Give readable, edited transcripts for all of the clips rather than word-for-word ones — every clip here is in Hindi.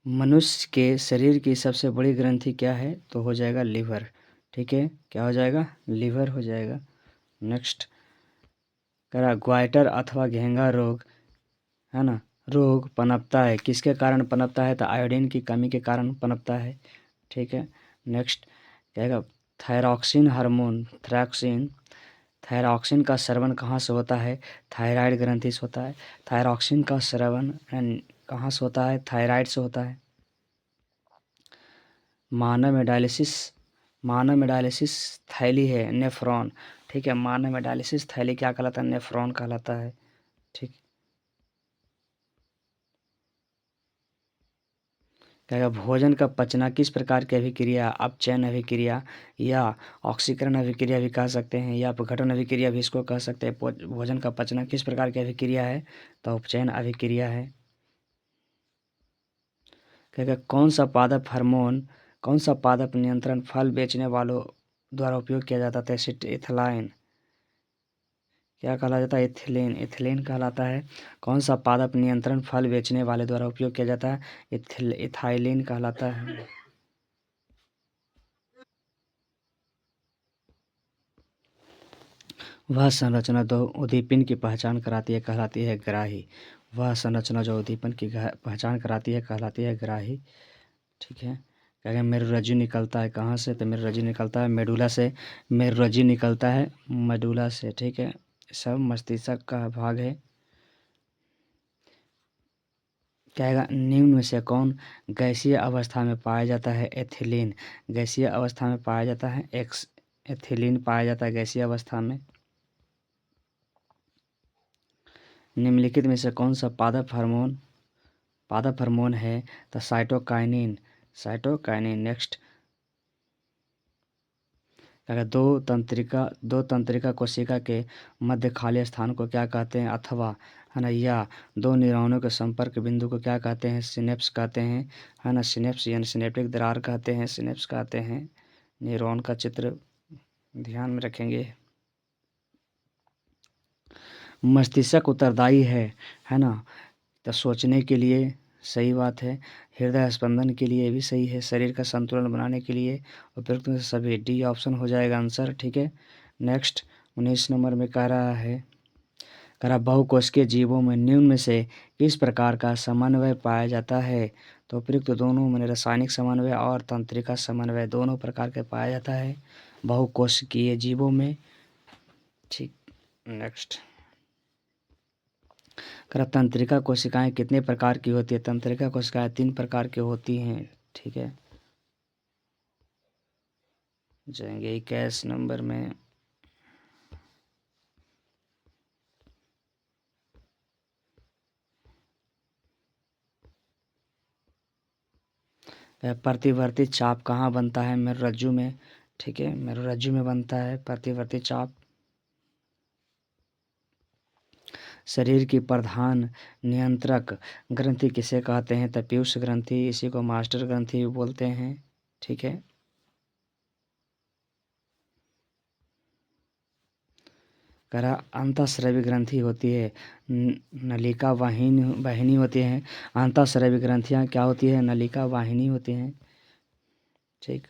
मनुष्य के शरीर की सबसे बड़ी ग्रंथि क्या है? तो हो जाएगा लीवर। ठीक है, क्या हो जाएगा? लीवर हो जाएगा। नेक्स्ट कह रहा ग्वाइटर अथवा घेंगा रोग, है ना, रोग पनपता है, किसके कारण पनपता है? तो आयोडीन की कमी के कारण पनपता है। ठीक है, नेक्स्ट कहेगा थायरॉक्सिन हार्मोन, थायरॉक्सिन का स्रावन कहाँ से होता है? थायराइड ग्रंथि से होता है। थायरॉक्सिन का स्रावन कहाँ से होता है? थायराइड से होता है। मानव में डायलिसिस थैली है नेफ्रॉन। ठीक है, मानव में डायलिसिस थैली क्या कहलाता है? नेफ्रॉन कहलाता है। ठीक, क्या भोजन का पचना किस प्रकार की अभिक्रिया, अपचयन अभिक्रिया या ऑक्सीकरण अभिक्रिया भी कह सकते हैं, या अपघटन अभिक्रिया भी इसको कह सकते हैं। भोजन का पचना किस प्रकार की अभिक्रिया है? तो उपचयन अभिक्रिया है। क्या कौन सा पादप नियंत्रण फल बेचने वालों द्वारा उपयोग किया जाता है? एथिलाइन क्या कहला जाता है? इथिलीन कहलाता है। कौन सा पादप नियंत्रण फल बेचने वाले द्वारा उपयोग किया जाता है? इथाइलिन कहलाता है। वह संरचना जो उद्दीपन की पहचान कराती है कहलाती है ग्राही। वह संरचना जो उद्दीपन की पहचान कराती है कहलाती है ग्राही। ठीक है, क्या मेरुरज्जु निकलता है कहाँ से? तो मेरुरज्जु निकलता है मेडुला से। मेरुरज्जु निकलता है मेडुला से। ठीक है, सब मस्तिष्क का भाग है। क्या आएगा? निम्न में से कौन गैसीय अवस्था में पाया जाता है? एथिलीन गैसीय अवस्था में पाया जाता है। एथिलीन पाया जाता है गैसीय अवस्था में। निम्नलिखित में से कौन सा पादप हार्मोन है? तो साइटोकाइनिन। नेक्स्ट अगर दो तंत्रिका कोशिका के मध्य खाली स्थान को क्या कहते हैं? अथवा, है ना, या दो न्यूरॉनों के संपर्क बिंदु को क्या कहते हैं? सिनेप्स कहते हैं, है ना। सिनेप्स यानी सिनेप्टिक दरार कहते हैं, सिनेप्स कहते हैं। न्यूरॉन का चित्र ध्यान में रखेंगे। मस्तिष्क उत्तरदायी है ना, तो सोचने के लिए सही बात है। हृदय स्पंदन के लिए भी सही है। शरीर का संतुलन बनाने के लिए उपयुक्त में से सभी डी ऑप्शन हो जाएगा आंसर। ठीक है, नेक्स्ट 19 नंबर में कह रहा है, कह रहा बहुकोशिकीय जीवों में निम्न में से किस प्रकार का समन्वय पाया जाता है? तो उपयुक्त दोनों में रासायनिक समन्वय और तंत्रिका समन्वय दोनों प्रकार के पाया जाता है बहुकोशिकीय जीवों में। ठीक, नेक्स्ट तंत्रिका कोशिकाएं कितने प्रकार की होती है? तंत्रिका कोशिकाएं 3 प्रकार की होती हैं। ठीक है, जाएंगे 21 नंबर में। प्रतिवर्ती चाप कहाँ बनता है? मेरुरज्जु में। ठीक है, मेरुरज्जु में बनता है प्रतिवर्ती चाप। शरीर की प्रधान नियंत्रक ग्रंथि किसे कहते हैं? तो पीयूष ग्रंथि, इसी को मास्टर ग्रंथि भी बोलते हैं। ठीक है, करा अंतःस्रावी ग्रंथि होती है, नलिका वाहिनी होती है। अंतःस्रावी ग्रंथियाँ क्या होती है? नलिका वाहिनी होती हैं। ठीक,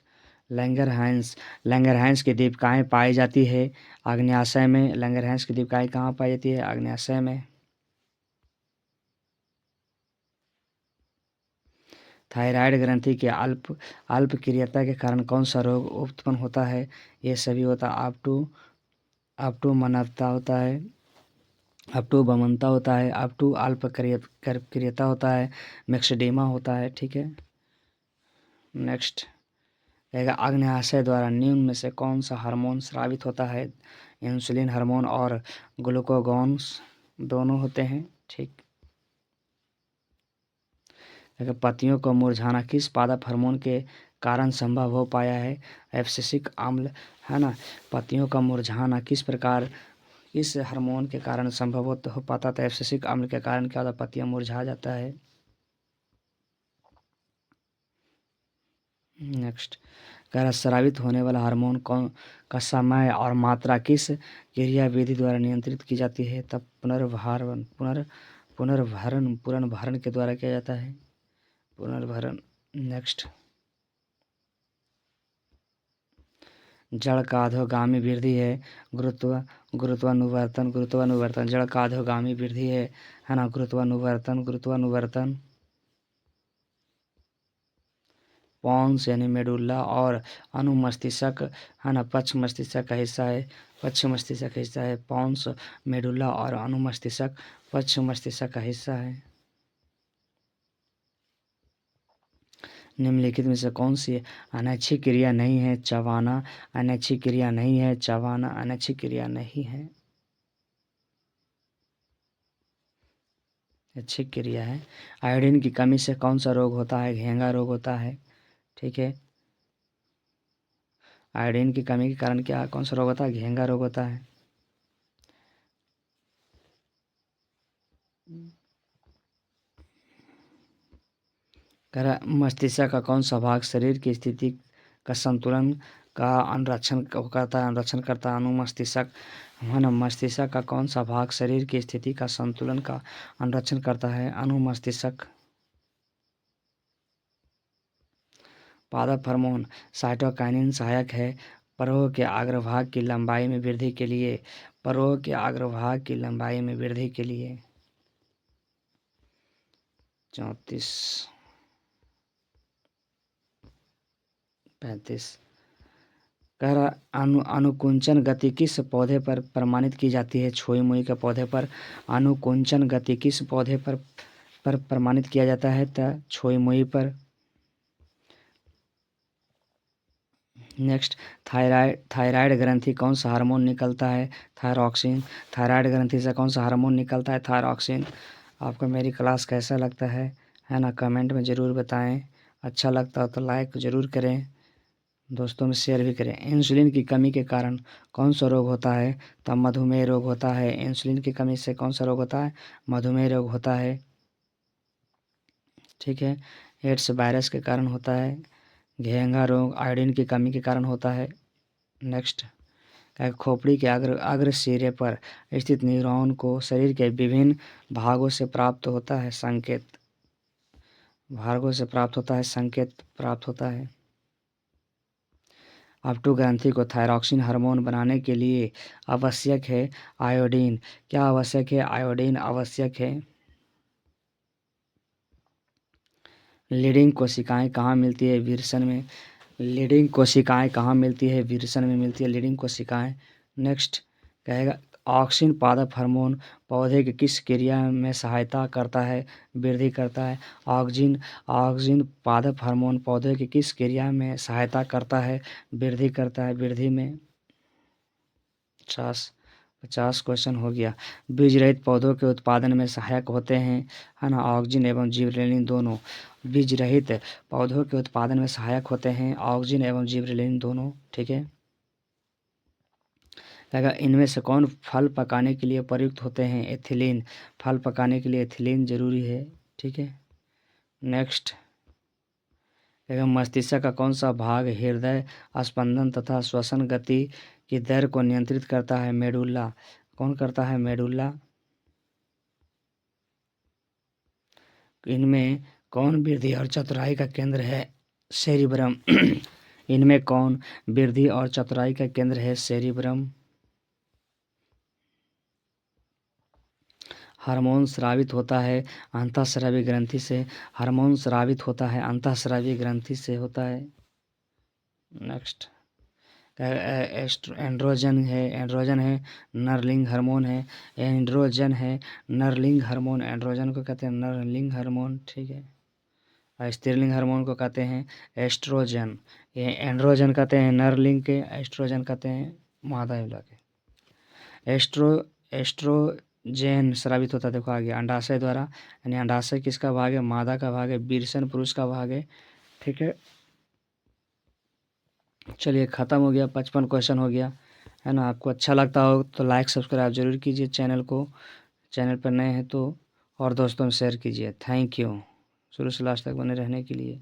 लैंगरहैंस की दीपिकाएँ पाई जाती है आग्नेयाशय में। लैंगरहैंस की दीपिकाएँ कहाँ पाई जाती है? आग्नेयाशय में। थायराइड ग्रंथि के अल्प क्रियता के कारण कौन सा रोग उत्पन्न होता है? ये सभी होता है अपटू मनवता होता है, अपटू बमनता होता है, अपटू अल्प क्रियता होता है, मिक्सडेमा होता है। ठीक है, नेक्स्ट रहेगा आग्नेयाशय द्वारा निम्न में से कौन सा हार्मोन स्रावित होता है? इंसुलिन हार्मोन और ग्लूकागॉन्स दोनों होते हैं। ठीक, पत्तियों को मुरझाना किस पादप हार्मोन के कारण संभव हो पाया है? एब्सिसिक अम्ल, है ना। पत्तियों का मुरझाना किस हार्मोन के कारण संभव हो पाता था? एब्सिसिक अम्ल के कारण क्या होता? पत्तियां मुरझा जाता है। नेक्स्ट कह रहा स्रावित होने वाला हार्मोन कौन का समय और मात्रा किस क्रियाविधि द्वारा नियंत्रित की जाती है? तब पुनर्भरण के द्वारा किया जाता है। पुनर्भरण। नेक्स्ट, जड़ का अधोगामी वृद्धि है गुरुत्वानुवर्तन। गुरुत्वानुवर्तन जड़ का अधोगामी वृद्धि है ना, गुरुत्वानुवर्तन। गुरुत्वानुवर्तन पॉन्स यानी मेडुल्ला और अनुमस्तिष्क है ना, पक्ष मस्तिष्क का हिस्सा है। पक्ष मस्तिष्क का हिस्सा है पॉन्स, मेडुल्ला और अनुमस्तिष्क पक्ष मस्तिष्क का हिस्सा है। निम्नलिखित में से कौन सी अनैच्छिक क्रिया नहीं है? चबाना अनैच्छिक क्रिया नहीं है। चबाना अनैच्छिक क्रिया नहीं है, ऐच्छिक क्रिया है। आयोडीन की कमी से कौन सा रोग होता है? घेंगा रोग होता है। ठीक है, आयोडीन की कमी के कारण क्या कौन सा रोग होता है? घेंगा रोग होता है। मस्तिष्क का कौन सा भाग शरीर की स्थिति का संतुलन का अनुरक्षण करता है? अनुमस्तिष्क है ना। मस्तिष्क का कौन सा भाग शरीर की स्थिति का संतुलन का अनुरक्षण करता है? अनुमस्तिष्क। पादप हार्मोन साइटोकाइनिन सहायक है परोह के अग्रभाग की लंबाई में वृद्धि के लिए। परोह के अग्रभाग की लंबाई में वृद्धि के लिए। 34 35 कह रहा अनुकुंचन गति किस पौधे पर प्रमाणित की जाती है? छुई मुई के पौधे पर अनुकुंचन गति किस पौधे पर प्रमाणित किया जाता है? छुई मुई पर। नेक्स्ट, थायराइड ग्रंथि कौन सा हार्मोन निकलता है? थायरॉक्सिन। थायराइड ग्रंथि से कौन सा हार्मोन निकलता है? थायरॉक्सिन। आपको मेरी क्लास कैसा लगता है ना, कमेंट में ज़रूर बताएं। अच्छा लगता हो तो लाइक ज़रूर करें, दोस्तों में शेयर भी करें। इंसुलिन की कमी के कारण कौन सा रोग होता है? तो मधुमेह रोग होता है। इंसुलिन की कमी से कौन सा रोग होता है? मधुमेह रोग होता है। ठीक है, एड्स वायरस के कारण होता है। घेंगा रोग आयोडीन की कमी के कारण होता है। नेक्स्ट, खोपड़ी के अग्र सिरे पर स्थित न्यूरॉन को शरीर के विभिन्न भागों से प्राप्त होता है संकेत। भागों से प्राप्त होता है संकेत प्राप्त होता है। अपटू ग्रंथि को थायरॉक्सिन हार्मोन बनाने के लिए आवश्यक है आयोडीन। क्या आवश्यक है? आयोडीन आवश्यक है। लीडिंग कोशिकाएं कहाँ मिलती है? विरसन में। लीडिंग कोशिकाएं कहाँ मिलती है? विरसन में मिलती है लीडिंग कोशिकाएं। नेक्स्ट कहेगा, ऑक्सिन पादप हार्मोन पौधे की किस क्रिया में सहायता करता है? वृद्धि करता है। ऑक्सिन पादप हार्मोन पौधे की किस क्रिया में सहायता करता है? वृद्धि करता है। वृद्धि में। 50 क्वेश्चन हो गया। बीज रहित पौधों के उत्पादन में सहायक होते हैं है ना, ऑक्सिन एवं जिबरेलिन दोनों। बीज रहित पौधों के उत्पादन में सहायक होते हैं ऑक्सिन एवं जिबरेलिन दोनों। ठीक है, अगर इनमें से कौन फल पकाने के लिए प्रयुक्त होते हैं? एथिलीन। फल पकाने के लिए एथिलीन जरूरी है। ठीक है, नेक्स्ट, एवं मस्तिष्क का कौन सा भाग हृदय स्पंदन तथा श्वसन गति की दर को नियंत्रित करता है? मेडुल्ला। कौन करता है? मेडुल्ला। इनमें कौन वृद्धि और चतुराई का केंद्र है? सेरिब्रम। इनमें कौन वृद्धि और चतुराई का केंद्र है? सेरिब्रम। हार्मोन स्रावित होता है अंतःस्रावी ग्रंथि से। हार्मोन स्रावित होता है अंतःस्रावी ग्रंथि से होता है। नेक्स्ट, एंड्रोजन है नरलिंग हार्मोन है। एंड्रोजन है नरलिंग हार्मोन। एंड्रोजन को कहते हैं नरलिंग हार्मोन। ठीक है, और स्त्रीलिंग हार्मोन को कहते हैं एस्ट्रोजन। ये एंड्रोजन कहते हैं नरलिंग के, एस्ट्रोजन कहते हैं मादा युवा के। एस्ट्रोजेन स्रावित होता है, देखो आगे, अंडाशय द्वारा। यानी अंडाशय किसका भाग है? मादा का भाग है। विरसन पुरुष का भाग है। ठीक है, चलिए ख़त्म हो गया। 55 क्वेश्चन हो गया है ना। आपको अच्छा लगता हो तो लाइक सब्सक्राइब जरूर कीजिए चैनल को। चैनल पर नए हैं तो और दोस्तों में शेयर कीजिए। थैंक यू शुरू से लास्ट तक बने रहने के लिए।